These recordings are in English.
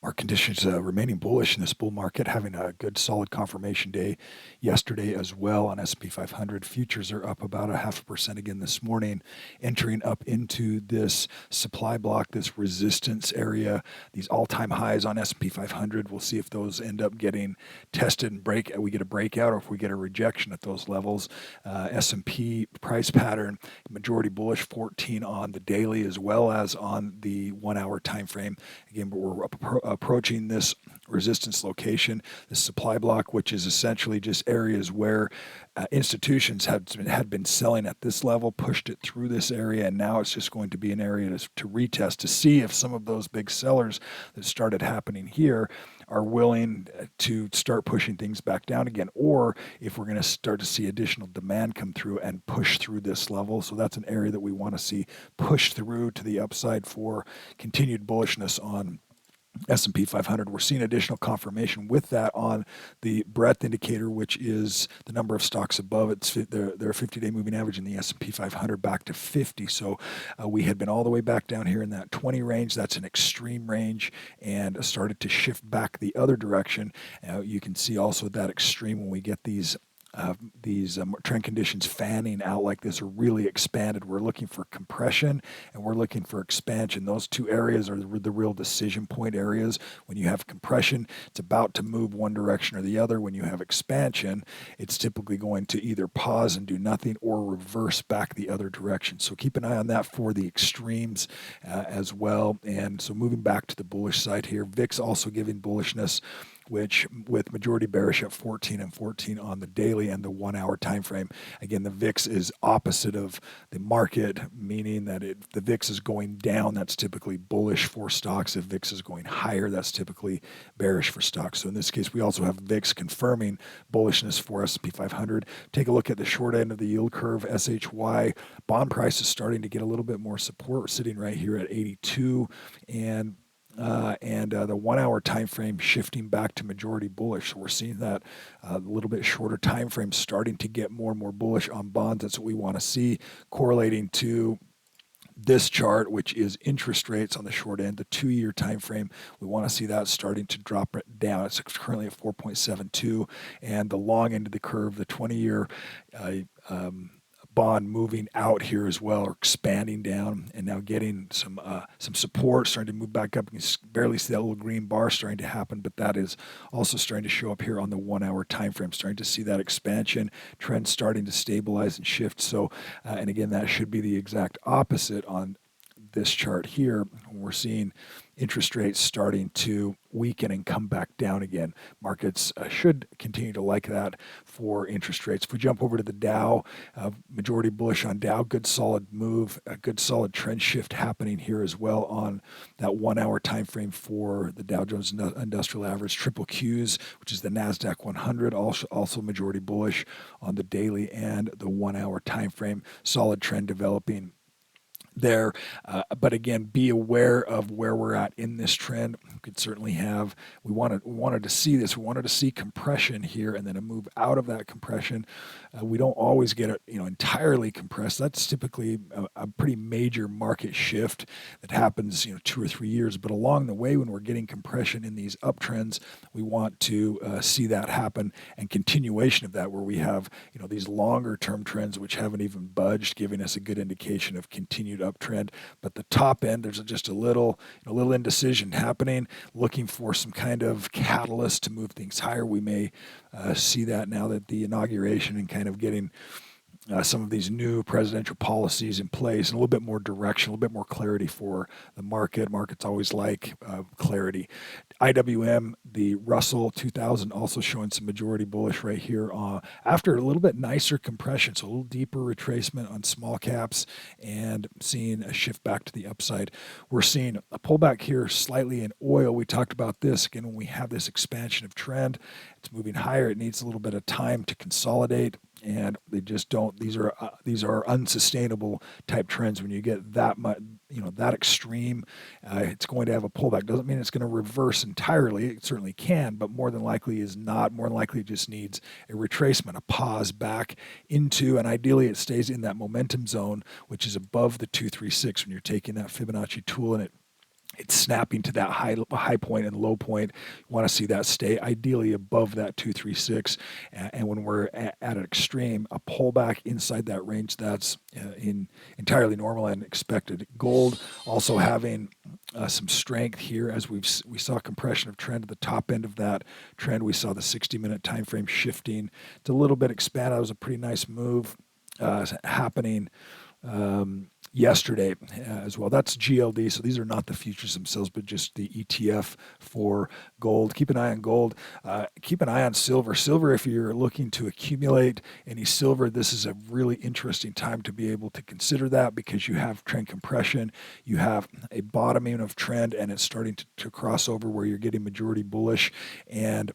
Market conditions remaining bullish in this bull market, having a good solid confirmation day yesterday as well on S&P 500. Futures are up about 0.5% again this morning, entering up into this supply block, this resistance area, these all-time highs on S&P 500. We'll see if those end up getting tested and we get a breakout, or if we get a rejection at those levels. S&P price pattern, majority bullish, 14 on the daily as well as on the 1 hour time frame. Again, we're approaching this resistance location, this supply block, which is essentially just areas where institutions had been selling at this level, pushed it through this area, and now it's just going to be an area to retest to see if some of those big sellers that started happening here are willing to start pushing things back down again, or if we're going to start to see additional demand come through and push through this level. So that's an area that we want to see push through to the upside for continued bullishness on S&P 500. We're seeing additional confirmation with that on the breadth indicator, which is the number of stocks above it. Their 50-day moving average in the S&P 500 back to 50. So we had been all the way back down here in that 20 range. That's an extreme range, and started to shift back the other direction. You can see also that extreme when we get these trend conditions fanning out like this are really expanded. We're looking for compression and we're looking for expansion. Those two areas are the real decision point areas. When you have compression, it's about to move one direction or the other. When you have expansion, it's typically going to either pause and do nothing or reverse back the other direction. So keep an eye on that for the extremes as well. And so moving back to the bullish side here, VIX also giving bullishness, which with majority bearish at 14 and 14 on the daily and the 1 hour time frame. Again, the VIX is opposite of the market, meaning that the VIX is going down, that's typically bullish for stocks. If VIX is going higher, that's typically bearish for stocks. So in this case, we also have VIX confirming bullishness for S&P 500. Take a look at the short end of the yield curve, SHY. Bond price is starting to get a little bit more support. We're sitting right here at 82, and the 1 hour time frame shifting back to majority bullish. So we're seeing that a little bit shorter time frame starting to get more and more bullish on bonds. That's what we want to see, correlating to this chart, which is interest rates on the short end, the 2-year time frame. We want to see that starting to drop it down. It's currently at 4.72, and the long end of the curve, the 20-year bond moving out here as well, or expanding down, and now getting some support, starting to move back up. You can barely see that little green bar starting to happen, but that is also starting to show up here on the 1 hour time frame, starting to see that expansion trend starting to stabilize and shift. So, and again, that should be the exact opposite on this chart here. We're seeing interest rates starting to weaken and come back down again. Markets should continue to like that for interest rates. If we jump over to the Dow, majority bullish on Dow, good solid move, a good solid trend shift happening here as well on that 1 hour time frame for the Dow Jones Industrial Average. Triple Qs, which is the NASDAQ 100, also majority bullish on the daily and the 1 hour time frame. Solid trend developing there. But again, be aware of where we're at in this trend. We could certainly have, we wanted to see this. We wanted to see compression here and then a move out of that compression. We don't always get it, entirely compressed. That's typically a pretty major market shift that happens, 2 or 3 years. But along the way, when we're getting compression in these uptrends, we want to see that happen, and continuation of that, where we have, these longer term trends which haven't even budged, giving us a good indication of continued uptrend. But the top end, there's just a little indecision happening, looking for some kind of catalyst to move things higher. We may see that now that the inauguration and kind of getting some of these new presidential policies in place, and a little bit more direction, a little bit more clarity for the market. Markets always like clarity. IWM, the Russell 2000, also showing some majority bullish right here after a little bit nicer compression, so a little deeper retracement on small caps, and seeing a shift back to the upside. We're seeing a pullback here slightly in oil. We talked about this again when we have this expansion of trend. It's moving higher. It needs a little bit of time to consolidate, and they just don't. These are unsustainable type trends. When you get that much, that extreme, it's going to have a pullback. Doesn't mean it's going to reverse entirely. It certainly can, but more than likely is not. More than likely, it just needs a retracement, a pause back into, and ideally it stays in that momentum zone, which is above the 236 when you're taking that Fibonacci tool, and it it's snapping to that high point and low point. You want to see that stay ideally above that 236. And when we're at an extreme, a pullback inside that range, that's entirely normal and expected. Gold also having some strength here as we saw compression of trend at the top end of that trend. We saw the 60-minute time frame shifting. It's a little bit expanded. That was a pretty nice move happening yesterday as well. That's GLD, so these are not the futures themselves, but just the ETF for gold. Keep an eye on gold. Keep an eye on silver. Silver, if you're looking to accumulate any silver, this is a really interesting time to be able to consider that, because you have trend compression, you have a bottoming of trend, and it's starting to cross over where you're getting majority bullish, and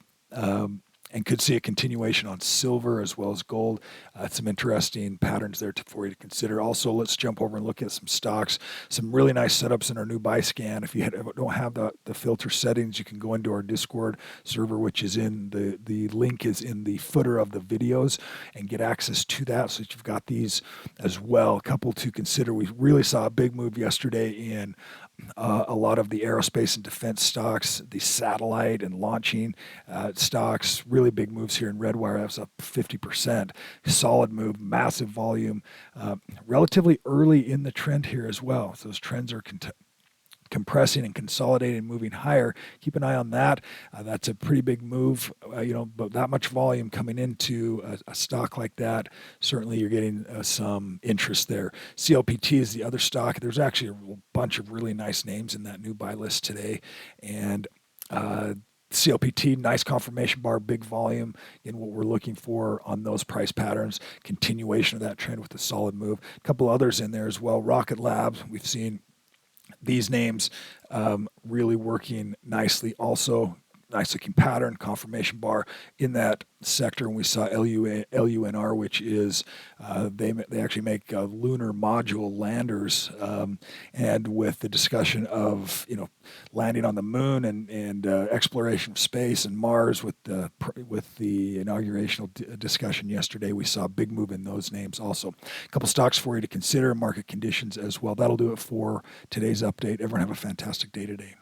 could see a continuation on silver as well as gold. Some interesting patterns there for you to consider. Also, let's jump over and look at some stocks. Some really nice setups in our new buy scan. If you don't have the filter settings, you can go into our Discord server, which is in the link is in the footer of the videos, and get access to that so that you've got these as well. A couple to consider. We really saw a big move yesterday in a lot of the aerospace and defense stocks, the satellite and launching stocks. Really big moves here in Redwire. That's up 50%. Solid move, massive volume, relatively early in the trend here as well. So those trends are compressing and consolidating, moving higher. Keep an eye on that. That's a pretty big move, but that much volume coming into a stock like that, certainly you're getting some interest there. CLPT is the other stock. There's actually a bunch of really nice names in that new buy list today, and CLPT, nice confirmation bar, big volume in what we're looking for on those price patterns. Continuation of that trend with a solid move. A couple others in there as well. Rocket Labs, we've seen these names really working nicely. Also, nice looking pattern, confirmation bar in that sector. And we saw LUNR, which is they actually make lunar module landers, and with the discussion of landing on the moon and exploration of space and Mars with the inaugurational discussion yesterday, we saw a big move in those names. Also, a couple stocks for you to consider, market conditions as well. That'll do it for today's update. Everyone have a fantastic day today.